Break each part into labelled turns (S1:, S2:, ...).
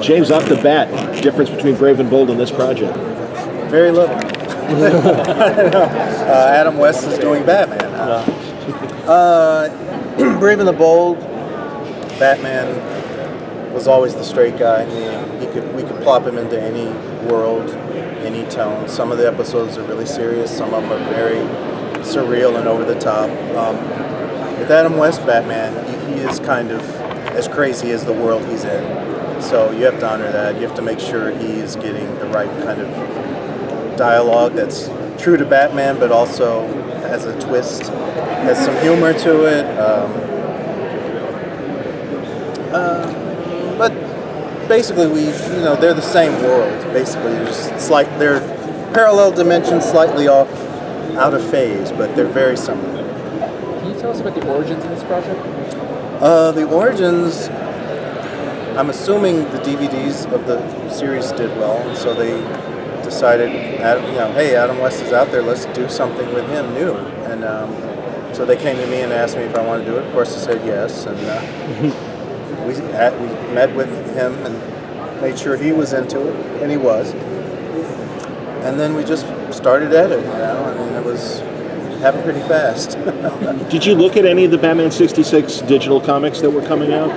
S1: James, off the bat, difference between Brave and Bold in this project?
S2: Very little. Adam West is doing Batman. Brave and the Bold, Batman was always the straight guy. We could plop him into any world, any tone. Some of the episodes are really serious. Some of them are very surreal and over the top. With Adam West Batman, he is kind of as crazy as the world he's in. So you have to honor that. You have to make sure he's getting the right kind of dialogue that's true to Batman, but also has a twist, has some humor to it. But basically, they're the same world. Basically, they're parallel dimensions, slightly off, out of phase, but they're very similar.
S3: Can you tell us about the origins of this project?
S2: The origins, I'm assuming the DVDs of the series did well, and so they decided, hey, Adam West is out there, let's do something with him new. And so they came to me and asked me if I wanted to do it. Of course, I said yes, and we met with him and made sure he was into it, and he was. And then we just started at it, it happened pretty fast.
S1: Did you look at any of the Batman 66 digital comics that were coming out?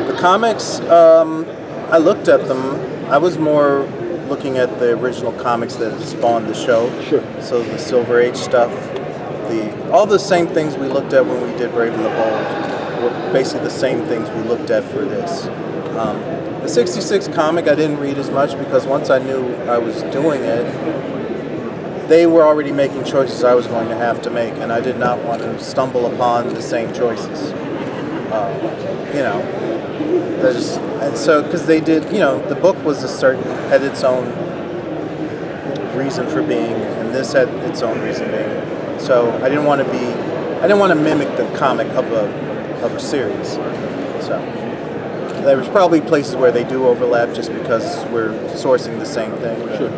S2: The comics, I looked at them. I was more looking at the original comics that spawned the show.
S1: Sure.
S2: So the Silver Age stuff, all the same things we looked at when we did Brave and the Bold were basically the same things we looked at for this. The 66 comic I didn't read as much because once I knew I was doing it, they were already making choices I was going to have to make, and I did not want to stumble upon the same choices. Because they did, the book had its own reason for being, and this had its own reason being. So I didn't want to mimic the comic of a series. So there was probably places where they do overlap just because we're sourcing the same thing.
S1: Sure.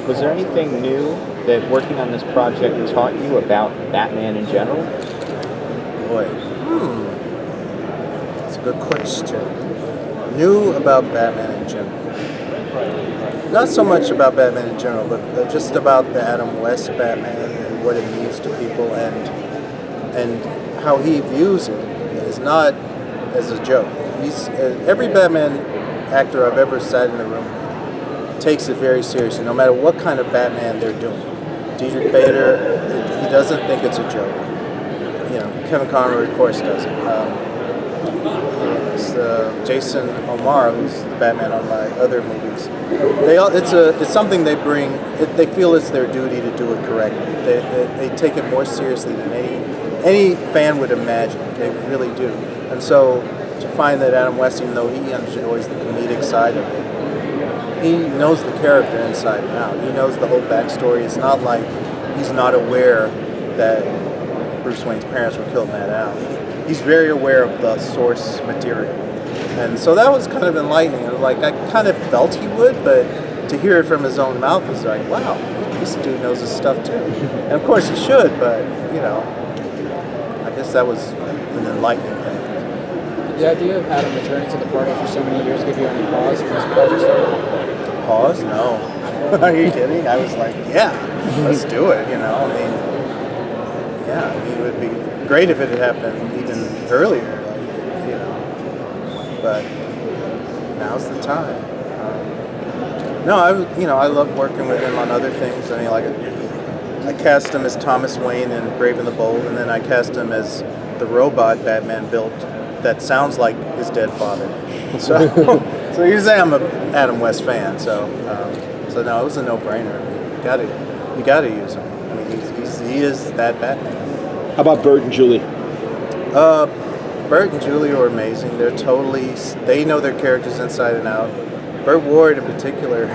S4: Was there anything new that working on this project taught you about Batman in general?
S2: Boy, that's a good question. New about Batman in general. Not so much about Batman in general, but just about the Adam West Batman and what it means to people and how he views it is not as a joke. Every Batman actor I've ever sat in the room with takes it very seriously, no matter what kind of Batman they're doing. Diedrich Bader, he doesn't think it's a joke. Kevin Conroy, of course, doesn't. Jason O'Mara, who's the Batman on my other movies. It's something they bring. They feel it's their duty to do it correctly. They take it more seriously than any fan would imagine. They really do. And so to find that Adam West, even though he enjoys the comedic side of it, he knows the character inside and out. He knows the whole backstory. It's not like he's not aware that Bruce Wayne's parents were killed in that alley. He's very aware of the source material. And so that was kind of enlightening. It was like, I kind of felt he would, but to hear it from his own mouth was like, wow, this dude knows his stuff too. And of course he should, but, I guess that was an enlightening thing.
S3: Did the idea of Adam returning to the party for so many years give you any pause when this project started?
S2: Pause? No. Are you kidding? I was like, yeah, let's do it, it would be great if it had happened even earlier, but now's the time. I love working with him on other things. I cast him as Thomas Wayne in Brave and the Bold, and then I cast him as the robot Batman built that sounds like his dead father. So you say I'm an Adam West fan. So no, it was a no-brainer. You gotta use him. He is that Batman.
S1: How about Bert and Julie?
S2: Bert and Julie are amazing. They know their characters inside and out. Burt Ward in particular,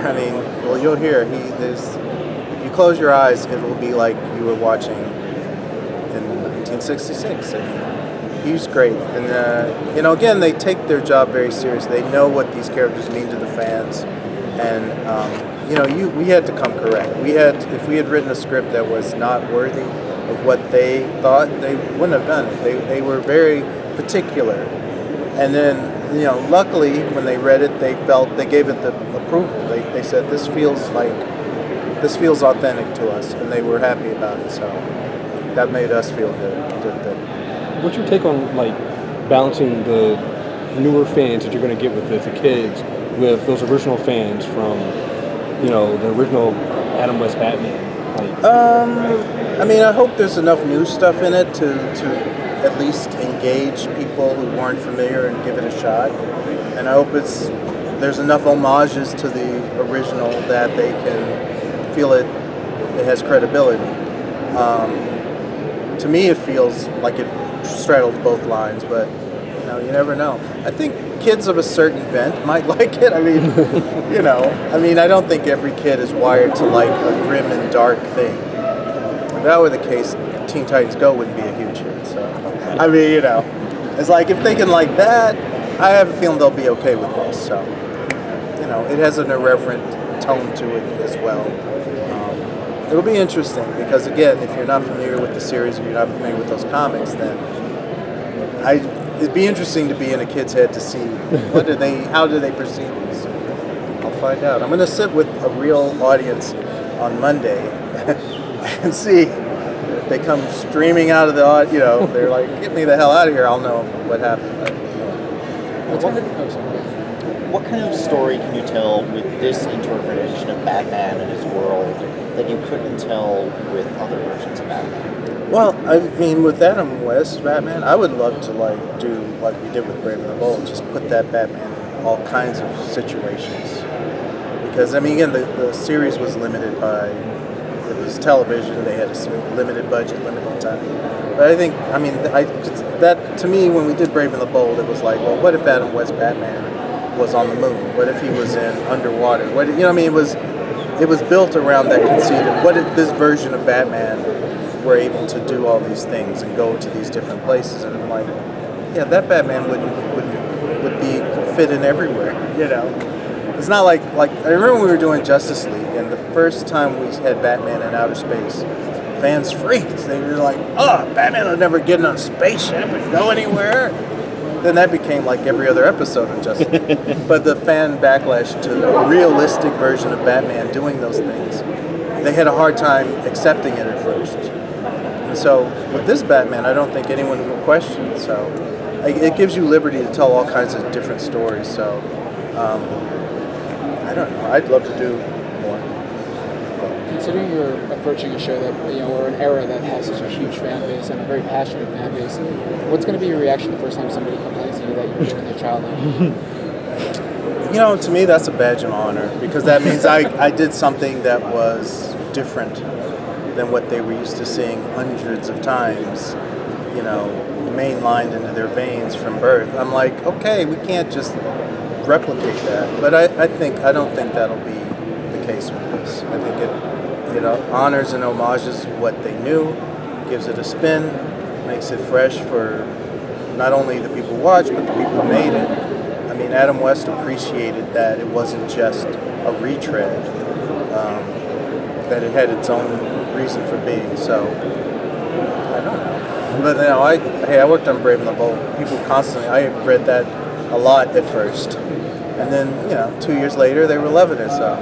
S2: you'll hear, if you close your eyes, it will be like you were watching in 1966. He's great. And, again, they take their job very seriously. They know what these characters mean to the fans. And, we had to come correct. If we had written a script that was not worthy of what they thought, they wouldn't have done it. They were very particular. And then luckily when they read it, they gave it the approval. They said this feels authentic to us, and they were happy about it. So that made us feel good.
S5: What's your take on like balancing the newer fans that you're going to get with the kids with those original fans from the original Adam West Batman?
S2: I mean, I hope there's enough new stuff in it to at least engage people who weren't familiar and give it a shot. And I hope there's enough homages to the original that they can feel it has credibility. To me, it feels like it straddles both lines, but you never know. I think kids of a certain bent might like it. I mean, I don't think every kid is wired to like a grim and dark thing. If that were the case, Teen Titans Go wouldn't be a huge hit. So, I mean, it's like if they can like that, I have a feeling they'll be okay with this. So, it has an irreverent tone to it as well. It'll be interesting because, again, if you're not familiar with the series, if you're not familiar with those comics, then it'd be interesting to be in a kid's head to see how do they perceive this. I'll find out. I'm going to sit with a real audience on Monday and see if they come streaming out of the audience. They're like, "Get me the hell out of here!" I'll know what happened.
S6: What kind of story can you tell with this interpretation of Batman and his world that you couldn't tell with other versions of Batman?
S2: Well, I mean, with Adam West Batman, I would love to do like we did with Brave and the Bold, just put that Batman in all kinds of situations. Because I mean, again, the series was limited by it was television. They had a limited budget, limited time. But I think, that to me, when we did Brave and the Bold, it was like, well, what if Adam West Batman was on the moon? What if he was in underwater? It was built around that conceit of what if this version of Batman were able to do all these things and go to these different places, and I'm like, yeah, that Batman would be fit in everywhere. It's not like I remember when we were doing Justice League, and the first time we had Batman in outer space, fans freaked. They were like, "Oh, Batman will never get on a spaceship and go anywhere." Then that became like every other episode of Justice League. But the fan backlash to a realistic version of Batman doing those things, they had a hard time accepting it at first. And so with this Batman, I don't think anyone will question it. So it gives you liberty to tell all kinds of different stories. So I don't know. I'd love to do more.
S3: Considering you're approaching a show that, or an era that has such a huge fan base and a very passionate fan base, what's going to be your reaction the first time somebody complains to you that you were doing their childhood?
S2: To me, that's a badge of honor because that means I did something that was different than what they were used to seeing hundreds of times, mainlined into their veins from birth. I'm like, okay, we can't just replicate that. But I don't think that'll be the case with this. I think it honors and homages what they knew, gives it a spin, makes it fresh for not only the people who watch, but the people who made it. I mean, Adam West appreciated that it wasn't just a retread, that it had its own reason for being. So, I don't know. But I worked on Brave and the Bold. People constantly, I read that a lot at first. And then, 2 years later, they were loving it, so.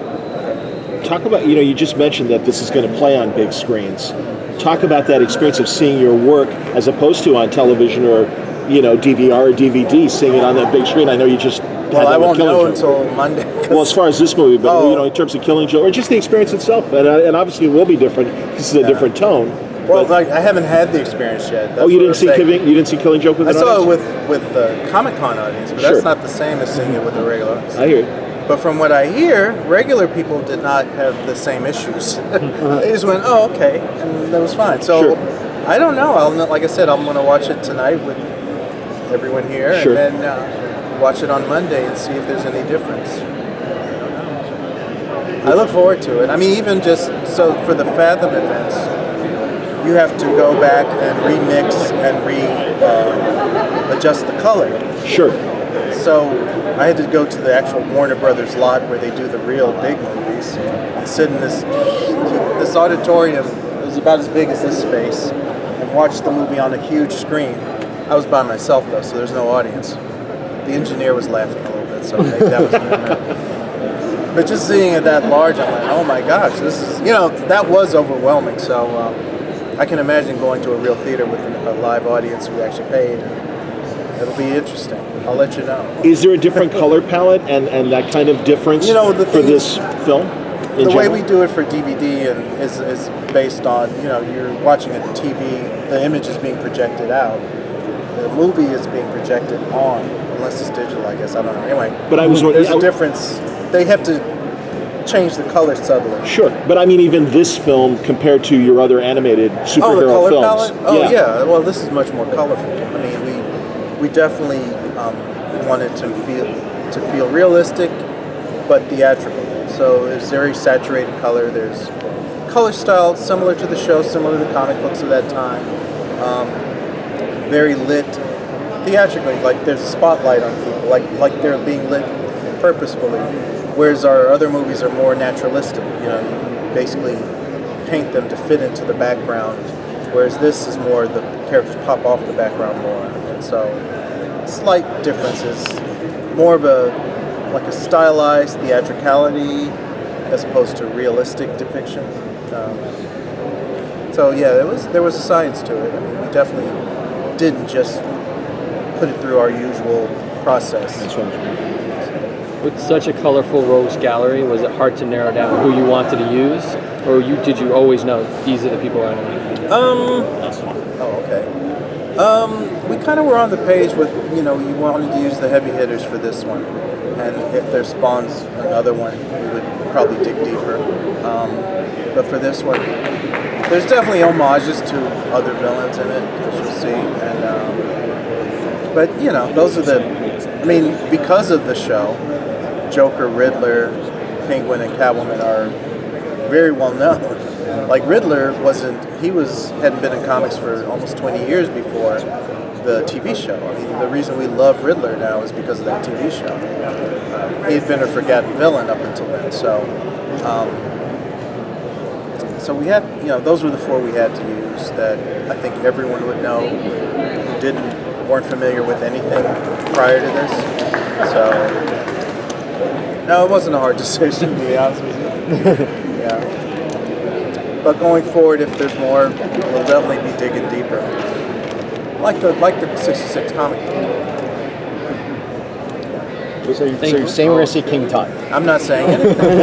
S1: Talk about, you just mentioned that this is going to play on big screens. Talk about that experience of seeing your work as opposed to on television or, DVR or DVD, seeing it on that big screen. I know you just
S2: Well, I won't know until Monday.
S1: Well, as far as this movie, but in terms of Killing Joke, or just the experience itself, and obviously it will be different. This is a different tone.
S2: Well, I haven't had the experience yet.
S1: You didn't see Killing Joke with an audience?
S2: I saw it with the Comic-Con audience, but that's not the same as seeing it with the regular audience.
S1: I hear you.
S2: But from what I hear, regular people did not have the same issues. They just went, "Oh, okay," and that was fine. So I don't know. Like I said, I'm going to watch it tonight with everyone here, and then watch it on Monday and see if there's any difference. I look forward to it. I mean, even just so for the Fathom events, you have to go back and remix and adjust the color.
S1: Sure.
S2: So I had to go to the actual Warner Brothers lot where they do the real big movies and sit in this auditorium. It was about as big as this space and watch the movie on a huge screen. I was by myself though, so there's no audience. The engineer was laughing a little bit, so maybe that was good. But just seeing it that large, I'm like, oh my gosh, this is, that was overwhelming. So I can imagine going to a real theater with a live audience who actually paid. It'll be interesting. I'll let you know.
S1: Is there a different color palette and that kind of difference for this film?
S2: The way we do it for DVD and is based on, you're watching a TV, the image is being projected out. The movie is being projected on, unless it's digital, I guess. I don't know. Anyway,
S1: but
S2: there's a difference. They have to change the color subtly.
S1: Sure, but I mean, even this film compared to your other animated superhero
S2: the color
S1: films.
S2: Palette? Oh yeah. Well, this is much more colorful. I mean, we definitely wanted to feel realistic, but theatrical. So it's very saturated color. There's color style similar to the show, similar to the comic books of that time. Very lit theatrically, like there's a spotlight on people, like they're being lit purposefully. Whereas our other movies are more naturalistic. You basically paint them to fit into the background. Whereas this is more the characters pop off the background more, and so slight differences. More of a stylized theatricality as opposed to realistic depiction. So yeah, there was a science to it. I mean, we definitely didn't just put it through our usual process.
S7: With such a colorful rogues gallery, was it hard to narrow down who you wanted to use, or did you always know these are the people I want?
S2: Oh, okay. We kind of were on the page with, you wanted to use the heavy hitters for this one. And if there spawns another one, we would probably dig deeper. But for this one, there's definitely homages to other villains in it, as you'll see. And but those are because of the show, Joker, Riddler, Penguin, and Catwoman are very well known. Like Riddler hadn't been in comics for almost 20 years before the TV show. I mean, the reason we love Riddler now is because of that TV show. He had been a forgotten villain up until then, so we had, those were the four we had to use that I think everyone would know who weren't familiar with anything prior to this. So, no, it wasn't a hard decision, to be honest with you. Yeah. But going forward, if there's more, we'll definitely be digging deeper. Like the 66 comic book.
S4: So you're saying we're going to see King Tut?
S2: I'm not saying anything.